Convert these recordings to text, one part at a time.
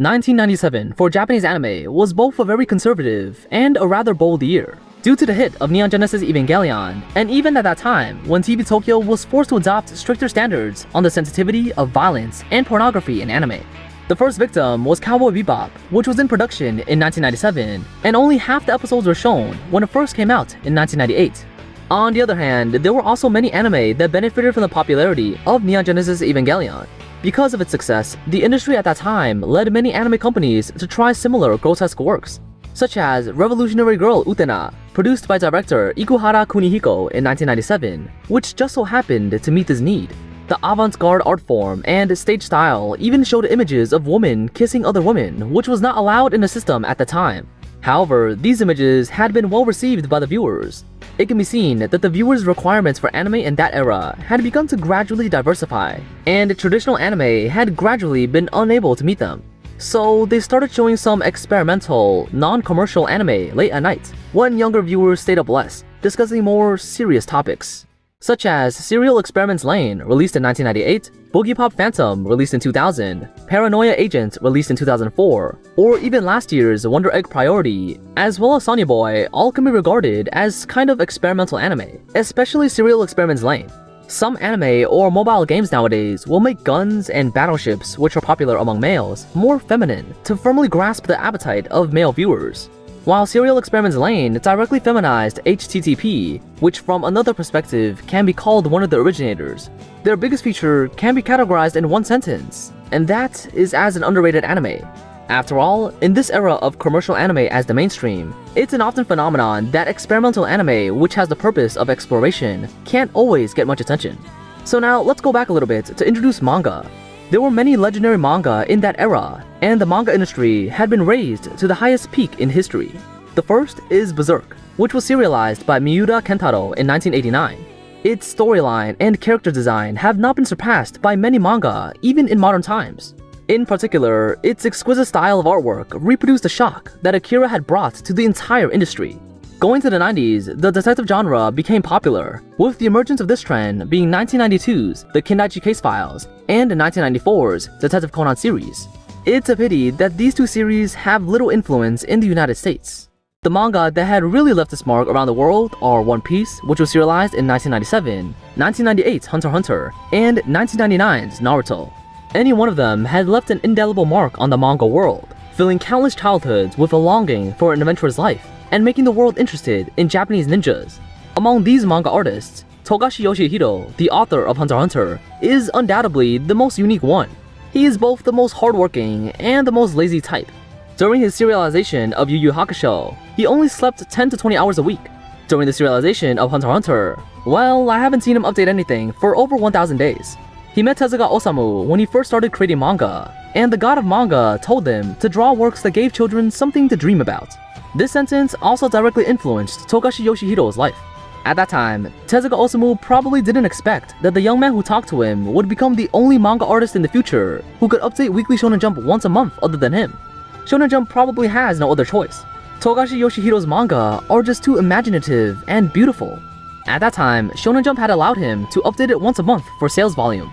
1997 for Japanese anime was both a very conservative and a rather bold year, due to the hit of Neon Genesis Evangelion, and even at that time, when TV Tokyo was forced to adopt stricter standards on the sensitivity of violence and pornography in anime. The first victim was Cowboy Bebop, which was in production in 1997, and only half the episodes were shown when it first came out in 1998. On the other hand, there were also many anime that benefited from the popularity of Neon Genesis Evangelion. Because of its success, the industry at that time led many anime companies to try similar grotesque works, such as Revolutionary Girl Utena, produced by director Ikuhara Kunihiko in 1997, which just so happened to meet this need. The avant-garde art form and stage style even showed images of women kissing other women, which was not allowed in the system at the time. However, these images had been well received by the viewers. It can be seen that the viewers' requirements for anime in that era had begun to gradually diversify, and traditional anime had gradually been unable to meet them. So they started showing some experimental, non-commercial anime late at night, when younger viewers stayed up less, discussing more serious topics, such as Serial Experiments Lain, released in 1998, Boogie Pop Phantom, released in 2000, Paranoia Agent, released in 2004, or even last year's Wonder Egg Priority, as well as Sonya Boy, all can be regarded as kind of experimental anime, especially Serial Experiments Lain. Some anime or mobile games nowadays will make guns and battleships, which are popular among males, more feminine to firmly grasp the appetite of male viewers. While Serial Experiments Lain directly feminized HTTP, which from another perspective can be called one of the originators, their biggest feature can be categorized in one sentence, and that is as an underrated anime. After all, in this era of commercial anime as the mainstream, it's an often phenomenon that experimental anime which has the purpose of exploration can't always get much attention. So now let's go back a little bit to introduce manga. There were many legendary manga in that era, and the manga industry had been raised to the highest peak in history. The first is Berserk, which was serialized by Miura Kentaro in 1989. Its storyline and character design have not been surpassed by many manga even in modern times. In particular, its exquisite style of artwork reproduced the shock that Akira had brought to the entire industry. Going to the 90s, the detective genre became popular, with the emergence of this trend being 1992's The Kindaichi Case Files and 1994's Detective Conan series. It's a pity that these two series have little influence in the United States. The manga that had really left its mark around the world are One Piece, which was serialized in 1997, 1998's Hunterxhunter, and 1999's Naruto. Any one of them had left an indelible mark on the manga world, filling countless childhoods with a longing for an adventurous life, and making the world interested in Japanese ninjas. Among these manga artists, Togashi Yoshihiro, the author of Hunter x Hunter, is undoubtedly the most unique one. He is both the most hardworking and the most lazy type. During his serialization of Yu Yu Hakusho, he only slept 10 to 20 hours a week. During the serialization of Hunter x Hunter, well, I haven't seen him update anything for over 1,000 days. He met Tezuka Osamu when he first started creating manga, and the god of manga told him to draw works that gave children something to dream about. This sentence also directly influenced Togashi Yoshihiro's life. At that time, Tezuka Osamu probably didn't expect that the young man who talked to him would become the only manga artist in the future who could update Weekly Shonen Jump once a month other than him. Shonen Jump probably has no other choice. Togashi Yoshihiro's manga are just too imaginative and beautiful. At that time, Shonen Jump had allowed him to update it once a month for sales volume.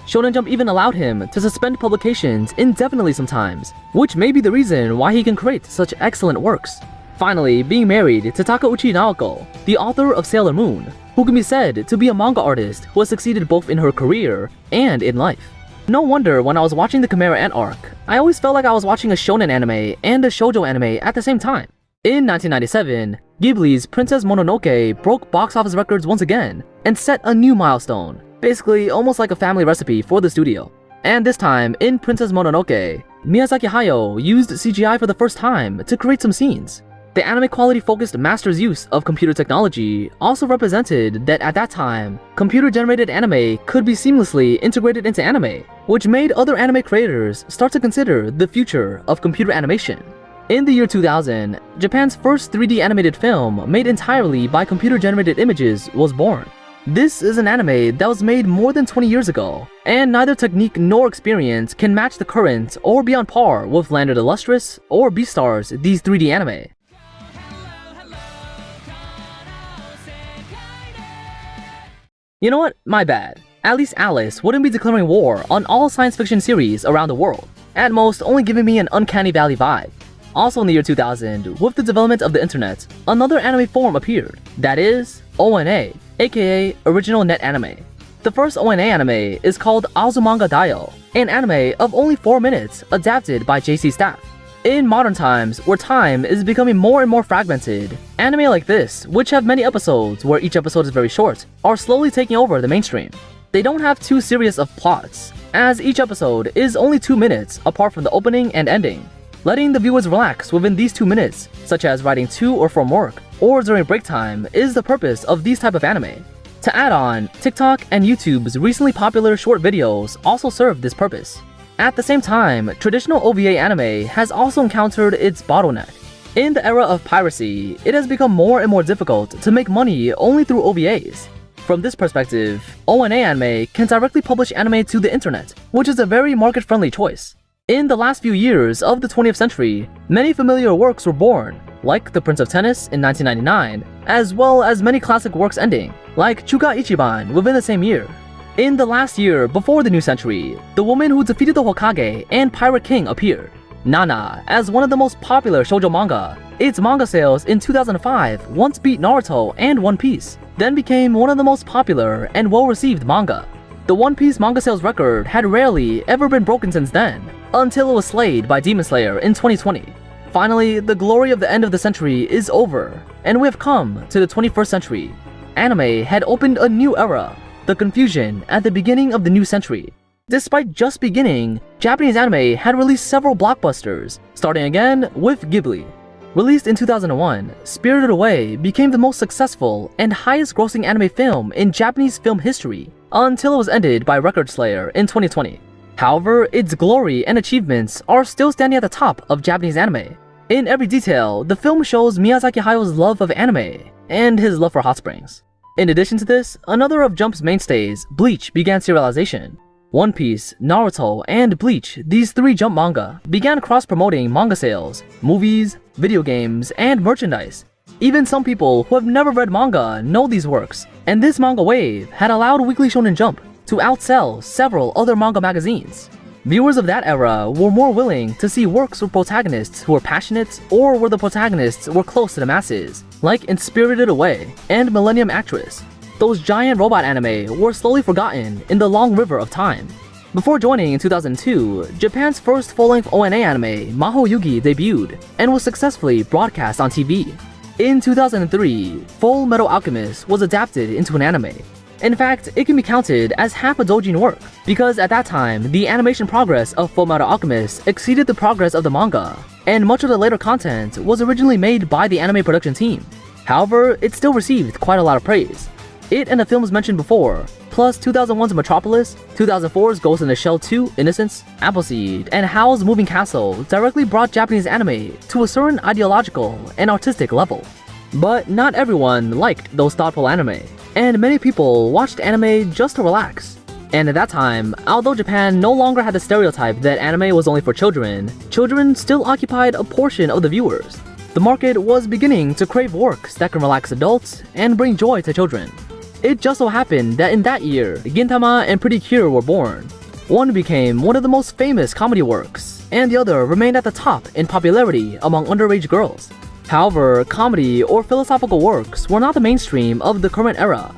Shonen Jump even allowed him to suspend publications indefinitely sometimes, which may be the reason why he can create such excellent works. Finally, being married to Takeuchi Naoko, the author of Sailor Moon, who can be said to be a manga artist who has succeeded both in her career and in life. No wonder when I was watching the Chimera Ant arc, I always felt like I was watching a shonen anime and a shoujo anime at the same time. In 1997, Ghibli's Princess Mononoke broke box office records once again and set a new milestone, basically almost like a family recipe for the studio. And this time, in Princess Mononoke, Miyazaki Hayao used CGI for the first time to create some scenes. The anime quality-focused master's use of computer technology also represented that at that time, computer-generated anime could be seamlessly integrated into anime, which made other anime creators start to consider the future of computer animation. In the year 2000, Japan's first 3D animated film made entirely by computer-generated images was born. This is an anime that was made more than 20 years ago, and neither technique nor experience can match the current or be on par with Land of the Lustrous or Beastars, these 3D anime. You know what? My bad. At least Alice wouldn't be declaring war on all science fiction series around the world. at most only giving me an uncanny valley vibe. Also in the year 2000, with the development of the internet, another anime form appeared, that is, ONA, aka Original Net Anime. The first ONA anime is called Azumanga Daioh, an anime of only 4 minutes adapted by JC Staff. In modern times, where time is becoming more and more fragmented, anime like this, which have many episodes where each episode is very short, are slowly taking over the mainstream. They don't have too serious of plots, as each episode is only 2 minutes apart from the opening and ending. Letting the viewers relax within these 2 minutes, such as writing to or from work, or during break time, is the purpose of these type of anime. To add on, TikTok and YouTube's recently popular short videos also serve this purpose. At the same time, traditional OVA anime has also encountered its bottleneck. In the era of piracy, it has become more and more difficult to make money only through OVAs. From this perspective, ONA anime can directly publish anime to the internet, which is a very market-friendly choice. In the last few years of the 20th century, many familiar works were born, like The Prince of Tennis in 1999, as well as many classic works ending, like Chuga Ichiban within the same year. In the last year before the new century, the woman who defeated the Hokage and Pirate King appeared, Nana, as one of the most popular shoujo manga. Its manga sales in 2005 once beat Naruto and One Piece, then became one of the most popular and well-received manga. The One Piece manga sales record had rarely ever been broken since then, until it was slayed by Demon Slayer in 2020. Finally, the glory of the end of the century is over, and we have come to the 21st century. Anime had opened a new era, the confusion at the beginning of the new century. Despite just beginning, Japanese anime had released several blockbusters, starting again with Ghibli. Released in 2001, Spirited Away became the most successful and highest-grossing anime film in Japanese film history, until it was ended by Record Slayer in 2020. However, its glory and achievements are still standing at the top of Japanese anime. In every detail, the film shows Miyazaki Hayato's love of anime and his love for hot springs. In addition to this, another of Jump's mainstays, Bleach, began serialization. One Piece, Naruto, and Bleach, these 3 Jump manga, began cross-promoting manga sales, movies, video games, and merchandise. Even some people who have never read manga know these works, and this manga wave had allowed Weekly Shonen Jump to outsell several other manga magazines. Viewers of that era were more willing to see works with protagonists who were passionate or where the protagonists were close to the masses, like in Spirited Away and Millennium Actress. Those giant robot anime were slowly forgotten in the long river of time. Before joining in 2002, Japan's first full-length ONA anime, Maho Yugi, debuted and was successfully broadcast on TV. In 2003, Fullmetalalchemist was adapted into an anime. In fact, it can be counted as half a doujin work, because at that time, the animation progress of Fullmetalalchemist exceeded the progress of the manga, and much of the later content was originally made by the anime production team. However, it still received quite a lot of praise. It and the films mentioned before, plus 2001's Metropolis, 2004's Ghost in the Shell 2, Innocence, Appleseed, and Howl's Moving Castle directly brought Japanese anime to a certain ideological and artistic level. But not everyone liked those thoughtful anime, and many people watched anime just to relax. And at that time, although Japan no longer had the stereotype that anime was only for children, children still occupied a portion of the viewers. The market was beginning to crave works that can relax adults and bring joy to children. It just so happened that in that year, Gintama and Pretty Cure were born. One became one of the most famous comedy works, and the other remained at the top in popularity among underage girls. However, comedy or philosophical works were not the mainstream of the current era.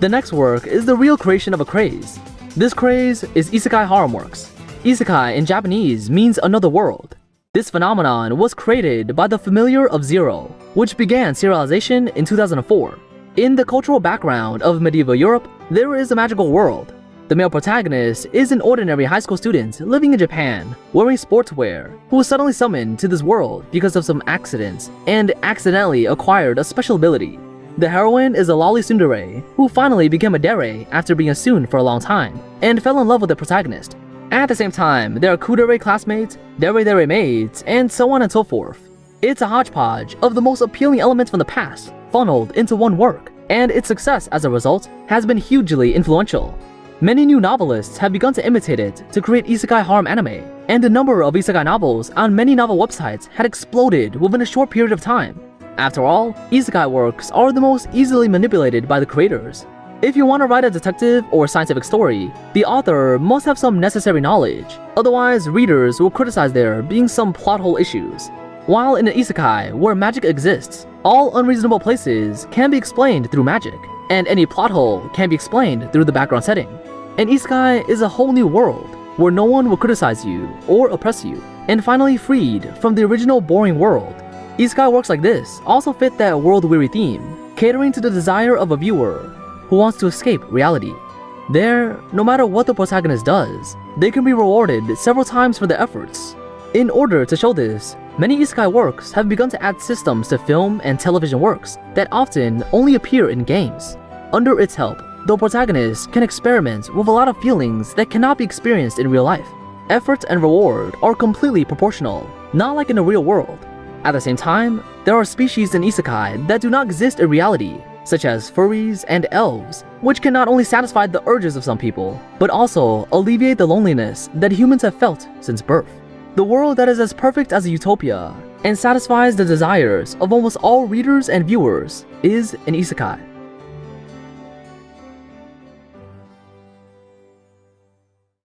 The next work is the real creation of a craze. This craze is isekai harem works. Isekai in Japanese means another world. This phenomenon was created by the familiar of Zero, which began serialization in 2004. In the cultural background of medieval Europe, there is a magical world. The male protagonist is an ordinary high school student living in Japan, wearing sportswear, who was suddenly summoned to this world because of some accidents, and accidentally acquired a special ability. The heroine is a lolly tsundere, who finally became a dere after being a tsune for a long time, and fell in love with the protagonist. At the same time, there are kudere classmates, dere maids, and so on and so forth. It's a hodgepodge of the most appealing elements from the past, funneled into one work, and its success as a result has been hugely influential. Many new novelists have begun to imitate it to create isekai harem anime, and the number of isekai novels on many novel websites had exploded within a short period of time. After all, isekai works are the most easily manipulated by the creators. If you want to write a detective or scientific story, the author must have some necessary knowledge, otherwise readers will criticize there being some plot hole issues. While in an isekai, where magic exists, all unreasonable places can be explained through magic, and any plot hole can be explained through the background setting. An isekai is a whole new world, where no one will criticize you or oppress you, and finally freed from the original boring world. Isekai works like this also fit that world-weary theme, catering to the desire of a viewer who wants to escape reality. There, no matter what the protagonist does, they can be rewarded several times for their efforts. In order to show this, many isekai works have begun to add systems to film and television works that often only appear in games. Under its help, the protagonist can experiment with a lot of feelings that cannot be experienced in real life. Effort and reward are completely proportional, not like in the real world. At the same time, there are species in isekai that do not exist in reality, such as furries and elves, which can not only satisfy the urges of some people, but also alleviate the loneliness that humans have felt since birth. The world that is as perfect as a utopia and satisfies the desires of almost all readers and viewers is an isekai.